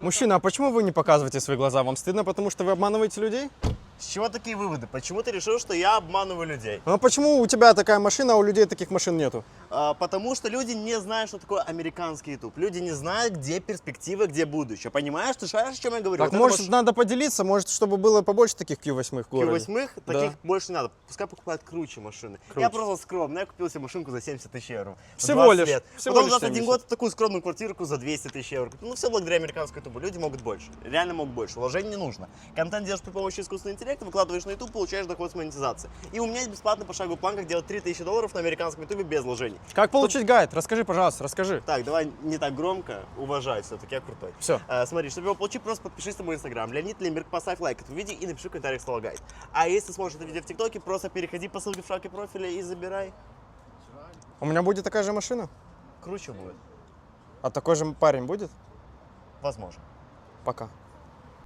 Мужчина, а почему вы не показываете свои глаза? Вам стыдно, потому что вы обманываете людей? С чего такие выводы? Почему ты решил, что я обманываю людей? Ну а почему у тебя такая машина, а у людей таких машин нету? Потому что люди не знают, что такое американский YouTube. Люди не знают, где перспектива, где будущее. Понимаешь? Ты шаришь, о чем я говорю? Так Вот может надо поделиться, может чтобы было побольше таких Q8 в городе? Q8 Да. таких больше не надо. Пускай покупают круче машины. Я просто скромный. Я купил себе машинку за 70 тысяч евро. В Всего 20 лишь, лет. всего Потом лишь 21 70. год такую скромную квартирку за 200 тысяч евро. Ну все благодаря американскому YouTube. Люди могут больше. Реально могут больше. Вложений не нужно. Контент делаешь при помощи искусственного интеллекта, выкладываешь на YouTube, получаешь доход с монетизации. И у меня есть бесплатный пошаговый план, как делать $3000 на американском YouTube без вложений. Как получить гайд? Расскажи, пожалуйста, расскажи. Так, давай не так громко, уважай, все-таки я крутой. Всё. Смотри, чтобы его получить, просто подпишись на мой инстаграм. Леонид Лемберг, поставь лайк этому видео и напиши в комментариях слово гайд. А если смотришь это видео в ТикТоке, просто переходи по ссылке в шапке профиля и забирай. У меня будет такая же машина? Круче будет. А такой же парень будет? Возможно. Пока.